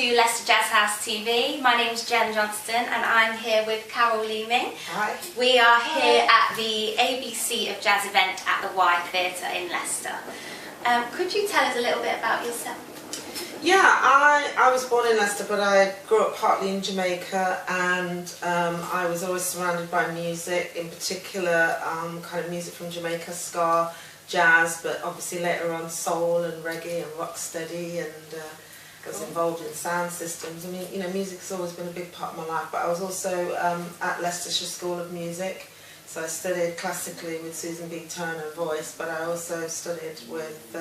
to Leicester Jazz House TV. My name's Jen Johnston and I'm here with Carol Leeming. Hi. We are here at the ABC of Jazz event at the Y Theatre in Leicester. Could you tell us a little bit about yourself? Yeah, I was born in Leicester, but I grew up partly in Jamaica, and I was always surrounded by music, in particular kind of music from Jamaica, ska, jazz, but obviously later on soul and reggae and rocksteady, and was involved in sound systems. I mean, you know, music's always been a big part of my life, but I was also at Leicestershire School of Music, so I studied classically with Susan B. Turner voice, but I also studied with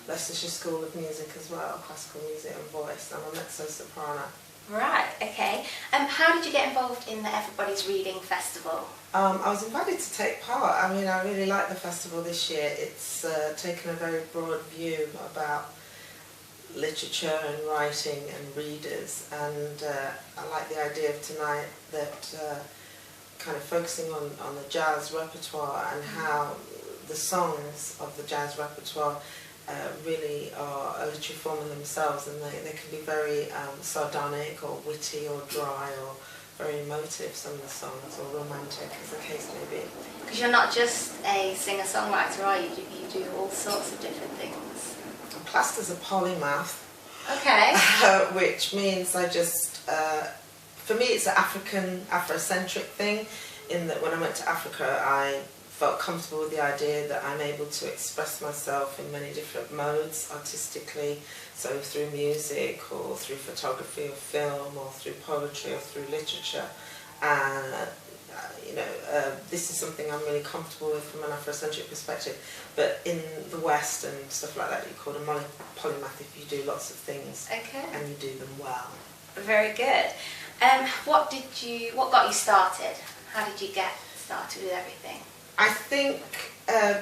Leicestershire School of Music as well, classical music and voice. I'm a mezzo-soprano. Right, okay. How did you get involved in the Everybody's Reading Festival? I was invited to take part. I mean, I really like the festival this year. It's taken a very broad view about literature and writing and readers, and I like the idea of tonight that kind of focusing on the jazz repertoire and how the songs of the jazz repertoire really are a literary form in themselves, and they can be very sardonic or witty or dry or very emotive, some of the songs, or romantic, as the case may be. Because you're not just a singer-songwriter, are you? You do all sorts of different things. I'm classed as a polymath. Okay. Which means I just, for me it's an Afrocentric thing, in that when I went to Africa I felt comfortable with the idea that I'm able to express myself in many different modes artistically, so through music or through photography or film or through poetry or through literature. And you know, this is something I'm really comfortable with from an Afrocentric perspective. But in the West and stuff like that, you call a polymath if you do lots of things, okay, and you do them well. Very good. What got you started? How did you get started with everything? I think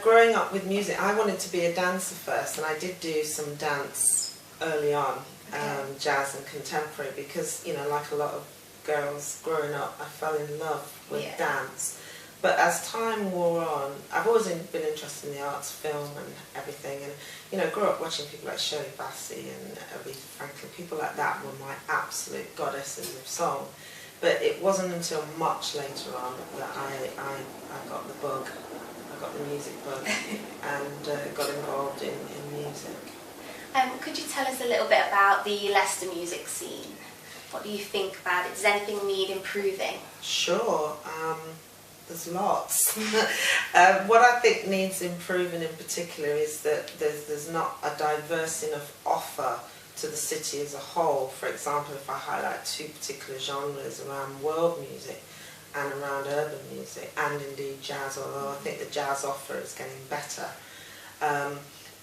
growing up with music, I wanted to be a dancer first, and I did do some dance early on, okay, jazz and contemporary, because, you know, like a lot of girls growing up, I fell in love with dance. But as time wore on, I've always been interested in the arts, film and everything, and, you know, grew up watching people like Shirley Bassey and Aretha Franklin. People like that were my absolute goddesses of song. But it wasn't until much later on that I got the bug, I got the music bug, and got involved in music. Could you tell us a little bit about the Leicester music scene? What do you think about it? Does anything need improving? Sure, there's lots. What I think needs improving in particular is that there's not a diverse enough offer to the city as a whole. For example, if I highlight two particular genres around world music and around urban music, and indeed jazz, although I think the jazz offer is getting better.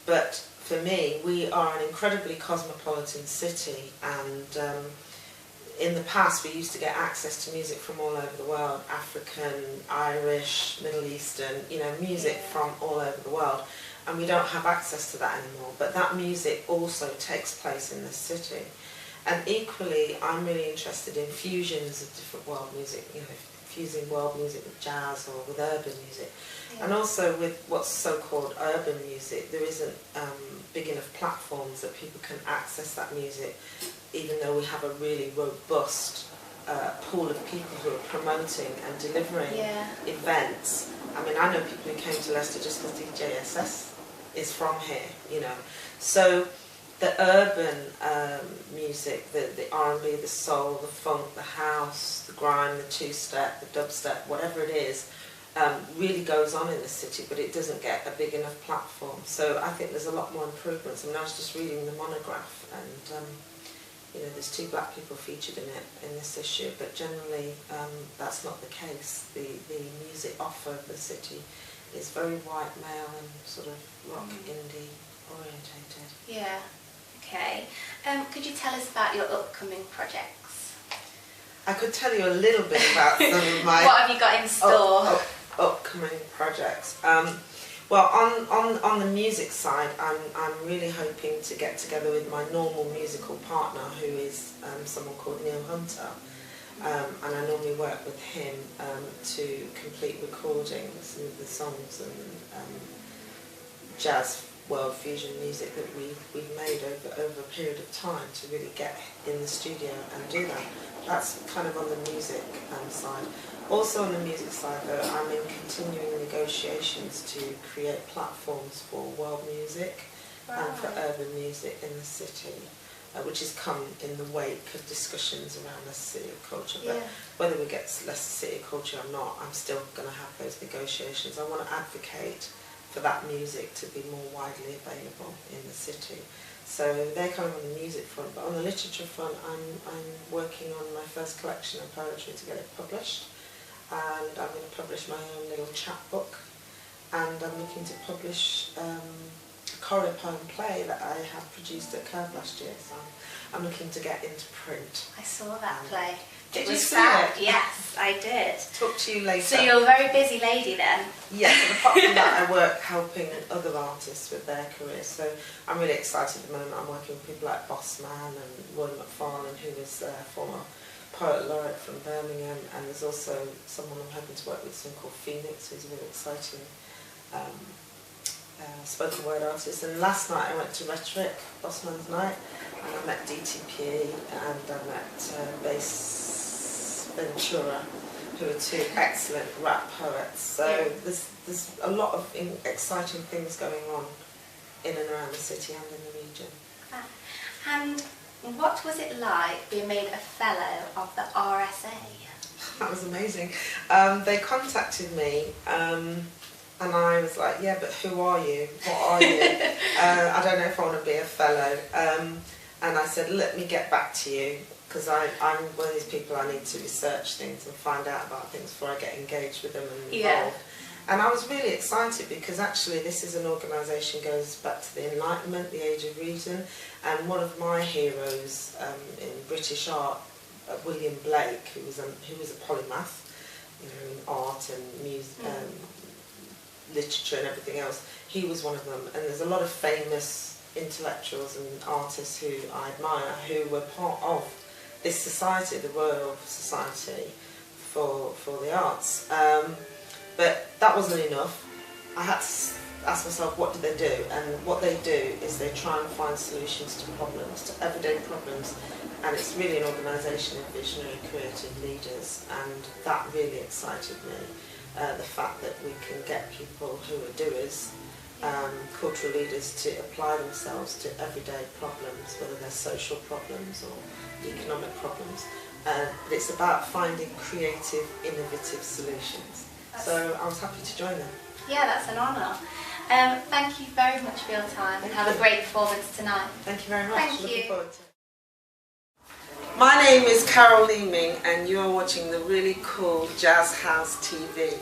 But for me, we are an incredibly cosmopolitan city, and in the past we used to get access to music from all over the world, African, Irish, Middle Eastern, you know, music from all over the world. And we don't have access to that anymore, but that music also takes place in this city. And equally, I'm really interested in fusions of different world music, you know, fusing world music with jazz or with urban music. Yeah. And also with what's so-called urban music, there isn't big enough platforms that people can access that music, even though we have a really robust pool of people who are promoting and delivering events. I mean, I know people who came to Leicester just because DJSS is from here, you know. So the urban music, the R&B, the soul, the funk, the house, the grime, the two-step, the dubstep, whatever it is, really goes on in the city, but it doesn't get a big enough platform. So I think there's a lot more improvements. I mean, I was just reading the monograph, and you know, there's 2 black people featured in it in this issue, but generally that's not the case. The music offer of the city is very white male and sort of rock indie orientated. Yeah, okay. Could you tell us about your upcoming projects? I could tell you a little bit about some of my what have you got in store? Upcoming projects. Well, on the music side, I'm really hoping to get together with my normal musical partner, who is someone called Neil Hunter. And I normally work with him to complete recordings of the songs and jazz world fusion music that we've made over a period of time to really get in the studio and do that. That's kind of on the music side. Also on the music side though, I'm in continuing negotiations to create platforms for world music and for urban music in the city, which has come in the wake of discussions around Leicester City of Culture. But whether we get Leicester City of Culture or not, I'm still going to have those negotiations. I want to advocate for that music to be more widely available in the city. So they're kind of on the music front, but on the literature front, I'm working on my first collection of poetry to get it published, and I'm going to publish my own little chapbook, and I'm looking to publish a choreo poem play that I have produced at Curve last year, so I'm looking to get into print. I saw that play. Did It you was see fab. it? Yes, I did. Talk to you later. So you're a very busy lady then? Yes, and apart from that I work helping other artists with their careers, so I'm really excited at the moment. I'm working with people like Bossman and Roy McFarlane, who was a former poet laureate from Birmingham, and there's also someone I'm hoping to work with, someone called Phoenix, who's a really exciting spoken word artist. And last night I went to Rhetoric, Bossman's night, and I met DTP and I met Bass Ventura, who are two excellent rap poets. So there's a lot of exciting things going on in and around the city and in the region. And what was it like being made a fellow of the RSA? That was amazing. They contacted me and I was like, yeah, but who are you? What are you? I don't know if I want to be a fellow. And I said, let me get back to you, because I'm one of these people, I need to research things and find out about things before I get engaged with them and involved. And I was really excited because actually this is an organisation that goes back to the Enlightenment, the Age of Reason, and one of my heroes in British art, William Blake, who was a polymath, you know, in art and music, literature and everything else. He was one of them, and there's a lot of famous intellectuals and artists who I admire who were part of this society, the Royal Society for the Arts. But that wasn't enough. I had to ask myself, what do they do? And what they do is they try and find solutions to problems, to everyday problems, and it's really an organisation of visionary, creative leaders, and that really excited me. The fact that we can get people who are doers, cultural leaders, to apply themselves to everyday problems, whether they're social problems or economic problems. But it's about finding creative, innovative solutions. So I was happy to join them. Yeah, that's an honour. Thank you very much for your time, and have a great performance tonight. Thank you very much. Thank you. Looking forward to it. My name is Leeming, and you're watching the really cool Jazz House TV.